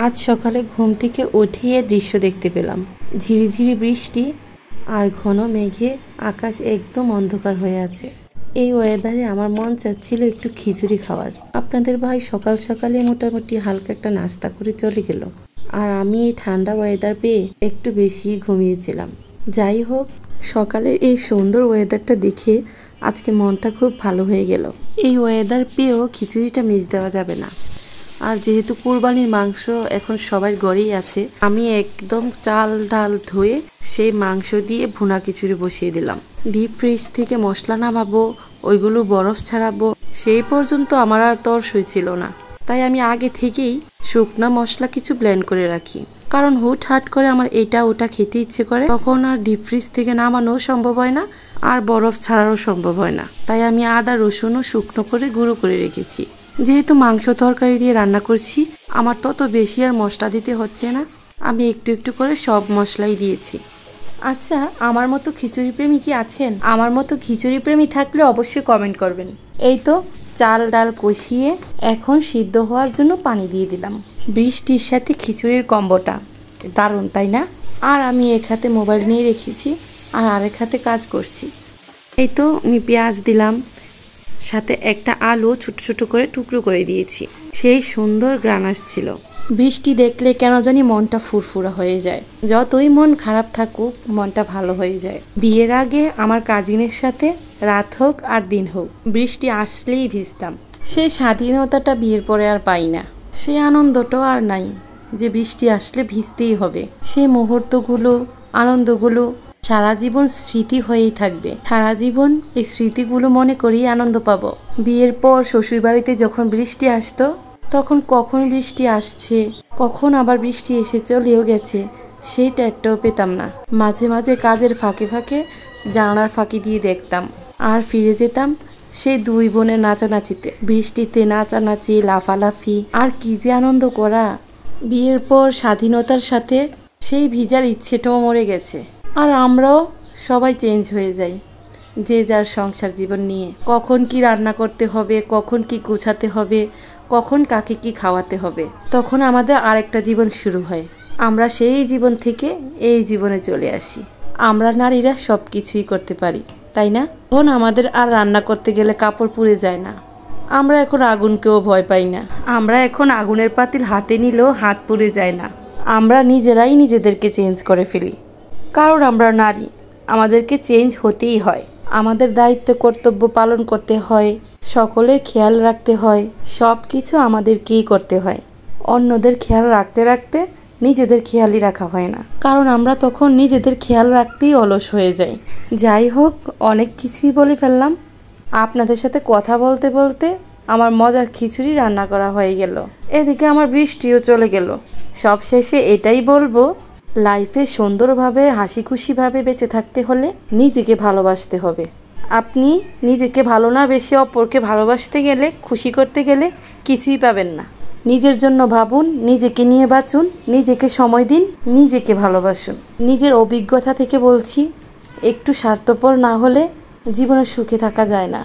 আজ সকালে ঘুম থেকে উঠিয়ে দৃশ্য দেখতে পেলাম, ঝিরিঝিরি বৃষ্টি আর ঘন মেঘে আকাশ একদম অন্ধকার হয়ে আছে। এই ওয়েদারে আমার মন চাচ্ছিল একটু খিচুড়ি খাওয়ার। আপনাদের ভাই সকাল সকালে মোটামুটি হালকা একটা নাস্তা করে চলে গেল, আর আমি এই ঠান্ডা ওয়েদার পেয়ে একটু বেশি ঘুমিয়েছিলাম। যাই হোক, সকালের এই সুন্দর ওয়েদারটা দেখে আজকে মনটা খুব ভালো হয়ে গেল। এই ওয়েদার পেয়েও খিচুড়িটা মিস দেওয়া যাবে না। আর যেহেতু কুরবানির মাংস এখন সবার ঘরেই আছে, আমি একদম চাল ডাল ধুয়ে সেই মাংস দিয়ে ভুনা খিচুড়ি বসিয়ে দিলাম। ডিপ ফ্রিজ থেকে মশলা নামাবো, ওইগুলো বরফ ছাড়াবো, সেই পর্যন্ত আমার আর তর সইছিল না। তাই আমি আগে থেকেই শুকনা মশলা কিছু ব্লেন্ড করে রাখি, কারণ হুটহাট করে আমার এটা ওটা খেতে ইচ্ছে করে, তখন আর ডিপ ফ্রিজ থেকে নামানোও সম্ভব হয় না, আর বরফ ছাড়াও সম্ভব হয় না। তাই আমি আদা রসুনও শুকনো করে গুঁড়ো করে রেখেছি। যেহেতু মাংস তরকারি দিয়ে রান্না করছি, আমার তত বেশি আর মশলা দিতে হচ্ছে না, আমি একটু একটু করে সব মশলাই দিয়েছি। আচ্ছা, আমার মতো খিচুড়ি প্রেমী কি আছেন? আমার মতো খিচুড়ি প্রেমী থাকলে অবশ্যই কমেন্ট করবেন। এই তো চাল ডাল কষিয়ে এখন সিদ্ধ হওয়ার জন্য পানি দিয়ে দিলাম। বৃষ্টির সাথে খিচুড়ির কম্বোটা দারুণ, তাই না? আর আমি এক হাতে মোবাইল নিয়ে রেখেছি আর আরেক হাতে কাজ করছি। এই তো আমি পেঁয়াজ দিলাম, সাথে একটা আলু ছোট ছোট করে টুকরো করে দিয়েছি। সেই সুন্দর গ্রান আসছিল। বৃষ্টি দেখলে কেন জানি মনটা ফুরফুরা হয়ে যায়। যতই মন খারাপ থাকুক, মনটা ভালো হয়ে যায়। বিয়ের আগে আমার কাজিনের সাথে রাত হোক আর দিন হোক, বৃষ্টি আসলেই ভিজতাম। সেই স্বাধীনতাটা বিয়ের পরে আর পাই না। সেই আনন্দটাও আর নাই যে বৃষ্টি আসলে ভিজতেই হবে। সেই মুহূর্তগুলো, আনন্দগুলো সারা জীবন স্মৃতি হয়েই থাকবে। সারা জীবন এই স্মৃতিগুলো মনে করেই আনন্দ পাবো। বিয়ের পর শ্বশুরবাড়িতে যখন বৃষ্টি আসতো, তখন কখন বৃষ্টি আসছে, কখন আবার বৃষ্টি এসে চলেও গেছে, সেই টেরটাও পেতাম না। মাঝে মাঝে কাজের ফাঁকে ফাঁকে জানালার ফাঁকি দিয়ে দেখতাম, আর ফিরে যেতাম সেই দুই বোনের নাচানাচিতে। বৃষ্টিতে নাচানাচি, লাফালাফি, আর কি যে আনন্দ করা। বিয়ের পর স্বাধীনতার সাথে সেই ভিজার ইচ্ছেটাও মরে গেছে। আর আমরাও সবাই চেঞ্জ হয়ে যাই, যে যার সংসার জীবন নিয়ে। কখন কি রান্না করতে হবে, কখন কি গুছাতে হবে, কখন কাকে কি খাওয়াতে হবে, তখন আমাদের আরেকটা জীবন শুরু হয়। আমরা সেই জীবন থেকে এই জীবনে চলে আসি। আমরা নারীরা সব কিছুই করতে পারি, তাই না? তখন আমাদের আর রান্না করতে গেলে কাপড় পুড়ে যায় না। আমরা এখন আগুনকেও ভয় পাই না। আমরা এখন আগুনের পাতিল হাতে নিলেও হাত পুড়ে যায় না। আমরা নিজেরাই নিজেদেরকে চেঞ্জ করে ফেলি, কারণ আমরা নারী। আমাদেরকে চেঞ্জ হতেই হয়। আমাদের দায়িত্ব কর্তব্য পালন করতে হয়, সকলের খেয়াল রাখতে হয়, সব কিছু আমাদেরকেই করতে হয়। অন্যদের খেয়াল রাখতে রাখতে নিজেদের খেয়ালই রাখা হয় না, কারণ আমরা তখন নিজেদের খেয়াল রাখতেই অলস হয়ে যাই। যাই হোক, অনেক কিছুই বলে ফেললাম। আপনাদের সাথে কথা বলতে বলতে আমার মজার খিচুড়ি রান্না করা হয়ে গেল। এদিকে আমার বৃষ্টিও চলে গেল। সব শেষে এটাই বলবো, লাইফে সুন্দরভাবে হাসি খুশিভাবে বেঁচে থাকতে হলে নিজেকে ভালোবাসতে হবে। আপনি নিজেকে ভালো না বেশি অপরকে ভালোবাসতে গেলে, খুশি করতে গেলে কিছুই পাবেন না। নিজের জন্য ভাবুন, নিজেকে নিয়ে বাঁচুন, নিজেকে সময় দিন, নিজেকে ভালোবাসুন। নিজের অভিজ্ঞতা থেকে বলছি, একটু স্বার্থপর না হলে জীবনে সুখে থাকা যায় না।